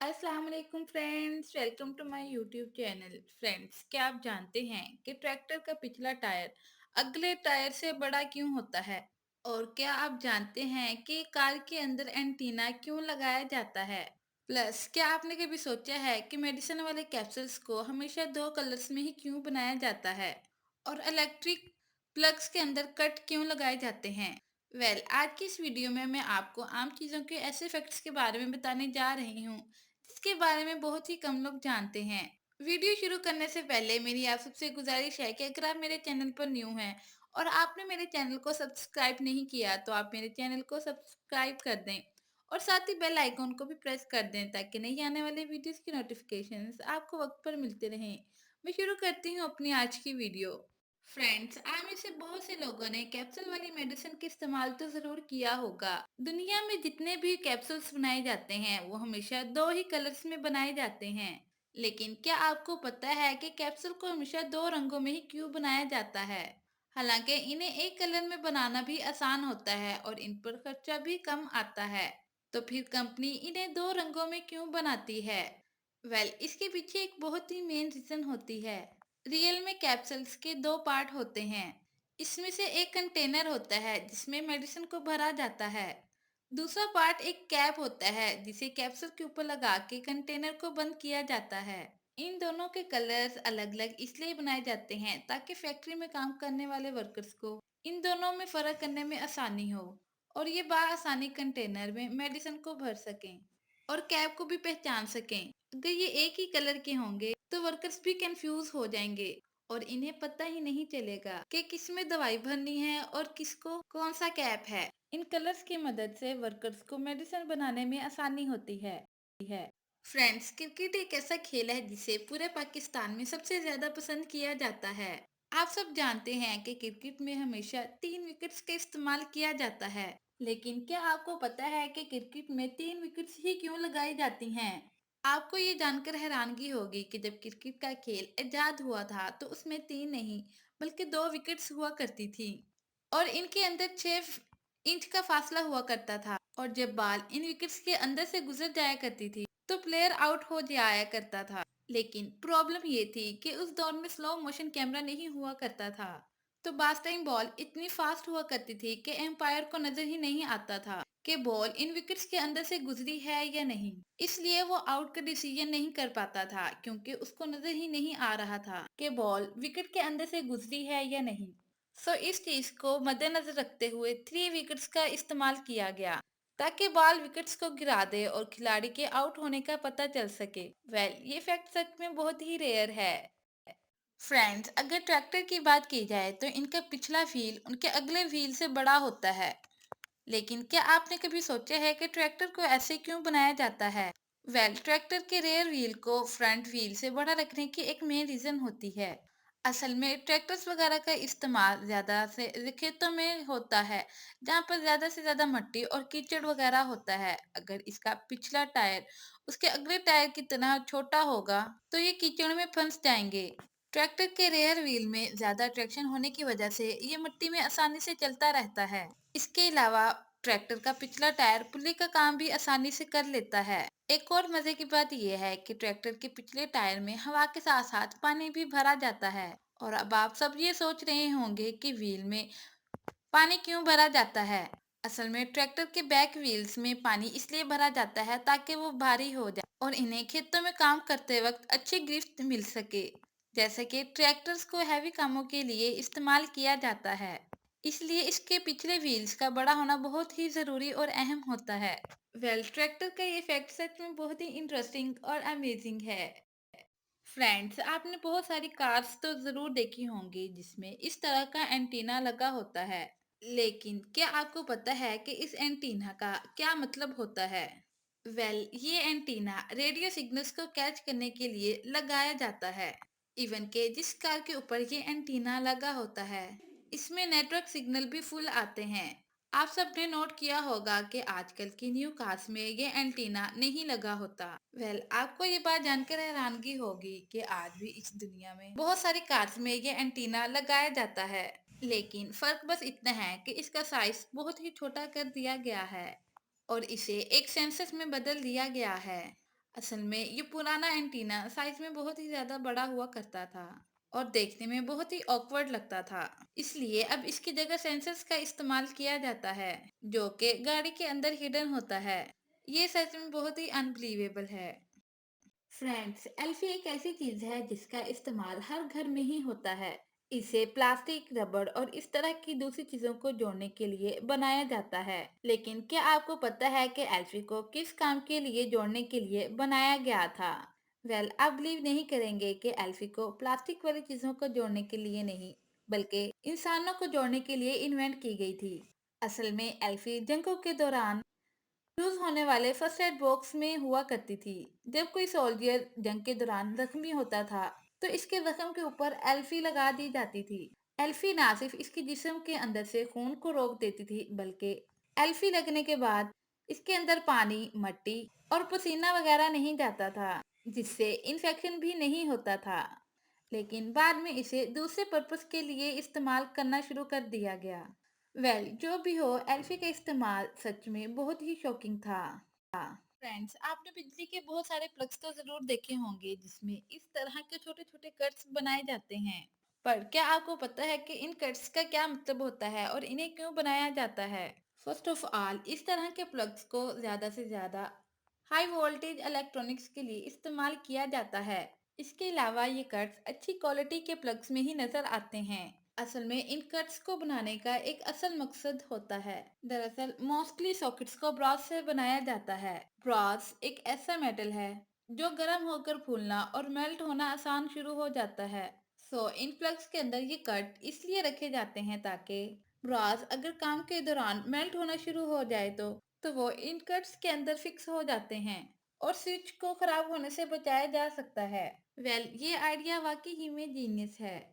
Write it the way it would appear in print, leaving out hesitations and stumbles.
अस्सलाम वालेकुम friends, welcome to my YouTube channel. Friends, क्या आप जानते हैं कि ट्रैक्टर का पिछला टायर अगले टायर से बड़ा क्यों होता है? और क्या आप जानते हैं कि कार के अंदर एंटीना क्यों लगाया जाता है? प्लस, क्या आपने कभी सोचा है कि मेडिसिन वाले कैप्सूल्स को हमेशा दो कलर्स में ही क्यों बनाया जाता है? और इलेक्ट्रिक प्लग्स के अंदर कट क्यों लगाए जाते हैं? आज की इस वीडियो में मैं आपको आम चीज़ों के ऐसे फैक्ट्स के बारे में बताने जा रही हूँ जिसके बारे में बहुत ही कम लोग जानते हैं। वीडियो शुरू करने से पहले मेरी आप सबसे गुजारिश है कि अगर आप मेरे चैनल पर न्यू हैं और आपने मेरे चैनल को सब्सक्राइब नहीं किया तो आप मेरे चैनल को सब्सक्राइब कर दें और साथ ही बेल आइकॉन को भी प्रेस कर दें ताकि नई आने वाले वीडियोस की नोटिफिकेशंस आपको वक्त पर मिलते रहें। मैं शुरू करती हूँ अपनी आज की वीडियो। फ्रेंड्स, आप में से बहुत से लोगों ने कैप्सूल वाली मेडिसिन का इस्तेमाल तो जरूर किया होगा। दुनिया में जितने भी कैप्सूल्स बनाए जाते हैं वो हमेशा दो ही कलर्स में बनाए जाते हैं। लेकिन क्या आपको पता है कि कैप्सूल को हमेशा दो रंगों में ही क्यों बनाया जाता है? हालांकि इन्हें एक कलर में बनाना भी आसान होता है और इन पर खर्चा भी कम आता है, तो फिर कंपनी इन्हें दो रंगों में क्यों बनाती है? इसके पीछे एक बहुत ही मेन रीजन होती है। रियल में कैप्सूल्स के दो पार्ट होते हैं। इसमें से एक कंटेनर होता है जिसमें मेडिसिन को भरा जाता है। दूसरा पार्ट एक कैप होता है जिसे कैप्सूल के ऊपर लगा के कंटेनर को बंद किया जाता है। इन दोनों के कलर्स अलग अलग इसलिए बनाए जाते हैं ताकि फैक्ट्री में काम करने वाले वर्कर्स को इन दोनों में फर्क करने में आसानी हो और ये आसानी कंटेनर में मेडिसिन को भर सकें और कैप को भी पहचान सकें। अगर ये एक ही कलर के होंगे तो वर्कर्स भी कंफ्यूज हो जाएंगे और इन्हें पता ही नहीं चलेगा कि किस में दवाई भरनी है और किसको कौन सा कैप है। इन कलर्स की मदद से वर्कर्स को मेडिसिन बनाने में आसानी होती है। फ्रेंड्स, क्रिकेट एक ऐसा खेल है जिसे पूरे पाकिस्तान में सबसे ज्यादा पसंद किया जाता है। आप सब जानते हैं कि क्रिकेट में हमेशा 3 विकेट्स का इस्तेमाल किया जाता है। लेकिन क्या आपको पता है कि क्रिकेट में 3 विकेट्स ही क्यों लगाई जाती हैं? आपको ये जानकर हैरानगी होगी कि जब क्रिकेट का खेल इजाद हुआ था तो उसमें 3 नहीं बल्कि 2 विकेट्स हुआ करती थी और इनके अंदर 6 इंच का फासला हुआ करता था और जब बॉल इन विकेट्स के अंदर से गुजर जाया करती थी तो प्लेयर आउट हो जाया करता था। लेकिन प्रॉब्लम ये थी कि उस दौर में स्लो मोशन कैमरा नहीं हुआ करता था, तो बास टाइम बॉल इतनी फास्ट हुआ करती थी कि एम्पायर को नजर ही नहीं आता था कि बॉल इन विकेट्स के अंदर से गुजरी है या नहीं। इसलिए वो आउट का डिसीजन नहीं कर पाता था क्योंकि उसको नजर ही नहीं आ रहा था कि बॉल विकेट के अंदर से गुजरी है या नहीं। इस चीज को मद्देनजर रखते हुए 3 विकेट्स का इस्तेमाल किया गया ताकि बॉल विकेट्स को गिरा दे और खिलाड़ी के आउट होने का पता चल सके। ये फैक्ट सच में बहुत ही रेयर है। फ्रेंड्स, अगर ट्रैक्टर की बात की जाए तो इनका पिछला व्हील उनके अगले व्हील से बड़ा होता है। लेकिन क्या आपने कभी सोचा है कि ट्रैक्टर को ऐसे क्यों बनाया जाता है? ट्रैक्टर के रेयर व्हील को फ्रंट व्हील से बड़ा रखने की एक मेन रीजन होती है। असल में ट्रैक्टर्स वगैरह का इस्तेमाल ज्यादा से खेतों में होता है जहाँ पर ज्यादा से ज्यादा मिट्टी और कीचड़ वगैरह होता है। अगर इसका पिछला टायर उसके अगले टायर की तरह छोटा होगा तो ये कीचड़ में फंस जाएंगे। ट्रैक्टर के रेयर व्हील में ज्यादा ट्रैक्शन होने की वजह से ये मिट्टी में आसानी से चलता रहता है। इसके अलावा ट्रैक्टर का पिछला टायर पुल्ली का काम भी आसानी से कर लेता है। एक और मजे की बात यह है कि ट्रैक्टर के पिछले टायर में हवा के साथ साथ पानी भी भरा जाता है। और अब आप सब ये सोच रहे होंगे कि व्हील में पानी क्यों भरा जाता है? असल में ट्रैक्टर के बैक व्हील्स में पानी इसलिए भरा जाता है ताकि वो भारी हो जाए और इन्हें खेतों में काम करते वक्त अच्छी ग्रिप मिल सके। जैसे कि ट्रैक्टर्स को हैवी कामों के लिए इस्तेमाल किया जाता है, इसलिए इसके पिछले व्हील्स का बड़ा होना बहुत ही जरूरी और अहम होता है। ट्रैक्टर का ये फैक्ट सच में बहुत ही इंटरेस्टिंग और अमेजिंग है। फ्रेंड्स, आपने बहुत सारी कार्स तो जरूर देखी होंगी जिसमें इस तरह का एंटीना लगा होता है। लेकिन क्या आपको पता है कि इस एंटीना का क्या मतलब होता है? ये एंटीना रेडियो सिग्नल्स को कैच करने के लिए लगाया जाता है। इवन के जिस कार के ऊपर ये एंटीना लगा होता है इसमें नेटवर्क सिग्नल भी फुल आते हैं। आप सबने नोट किया होगा कि आजकल की न्यू कार्स में ये एंटीना नहीं लगा होता। आपको ये बात जानकर हैरानगी होगी कि आज भी इस दुनिया में बहुत सारी कार्स में ये एंटीना लगाया जाता है। लेकिन फर्क बस इतना है कि इसका साइज बहुत ही छोटा कर दिया गया है और इसे एक सेंसस में बदल दिया गया है। اصل میں یہ پرانا اینٹینا سائز میں بہت ہی زیادہ بڑا ہوا کرتا تھا اور دیکھنے میں بہت ہی آکورڈ لگتا تھا۔ اس لیے اب اس کی جگہ سینسرز کا استعمال کیا جاتا ہے جو کہ گاڑی کے اندر ہڈن ہوتا ہے۔ یہ سچ میں بہت ہی انبلیویبل ہے۔ فرینڈز، ایلفی ایک ایسی چیز ہے جس کا استعمال ہر گھر میں ہی ہوتا ہے۔ اسے پلاسٹک، ربڑ اور اس طرح کی دوسری چیزوں کو جوڑنے کے لیے بنایا جاتا ہے۔ لیکن کیا آپ کو پتا ہے کہ ایلفی کو کس کام کے لیے جوڑنے کے لیے بنایا گیا تھا؟ آپ بلیو نہیں کریں گے کہ ایلفی کو پلاسٹک والی چیزوں کو جوڑنے کے لیے نہیں، بلکہ انسانوں کو جوڑنے کے لیے انوینٹ کی گئی تھی۔ اصل میں ایلفی جنگوں کے دوران یوز ہونے والے فرسٹ ایڈ باکس میں ہوا کرتی تھی۔ جب کوئی سولجر جنگ کے دوران زخمی ہوتا تھا تو اس کے زخم کے اوپر ایلفی لگا دی جاتی تھی۔ ایلفی نہ صرف اس کے جسم کے اندر سے خون کو روک دیتی تھی، بلکہ ایلفی لگنے کے بعد اس کے اندر پانی، مٹی اور پسینہ وغیرہ نہیں جاتا تھا، جس سے انفیکشن بھی نہیں ہوتا تھا۔ لیکن بعد میں اسے دوسرے پرپس کے لیے استعمال کرنا شروع کر دیا گیا۔ جو بھی ہو، ایلفی کا استعمال سچ میں بہت ہی شوکنگ تھا۔ فرینڈز، آپ نے بجلی کے بہت سارے پلگس تو ضرور دیکھے ہوں گے جس میں اس طرح کے چھوٹے چھوٹے کٹس بنائے جاتے ہیں۔ پر کیا آپ کو پتا ہے کہ ان کٹس کا کیا مطلب ہوتا ہے اور انہیں کیوں بنایا جاتا ہے؟ فرسٹ آف آل، اس طرح کے پلگس کو زیادہ سے زیادہ ہائی وولٹیج الیکٹرونکس کے لیے استعمال کیا جاتا ہے۔ اس کے علاوہ یہ کٹس اچھی کوالٹی کے پلگس میں ہی نظر آتے ہیں۔ اصل میں ان کٹس کو بنانے کا ایک اصل مقصد ہوتا ہے۔ دراصل موسٹلی ساکٹس کو براس سے بنایا جاتا ہے۔ براس ایک ایسا میٹل ہے جو گرم ہو کر پھولنا اور میلٹ ہونا آسان شروع ہو جاتا ہے۔ ان پلگس کے اندر یہ کٹ اس لیے رکھے جاتے ہیں تاکہ براس اگر کام کے دوران میلٹ ہونا شروع ہو جائے تو وہ ان کٹس کے اندر فکس ہو جاتے ہیں اور سوئچ کو خراب ہونے سے بچایا جا سکتا ہے۔ یہ آئیڈیا واقعی ہی میں جینیس ہے۔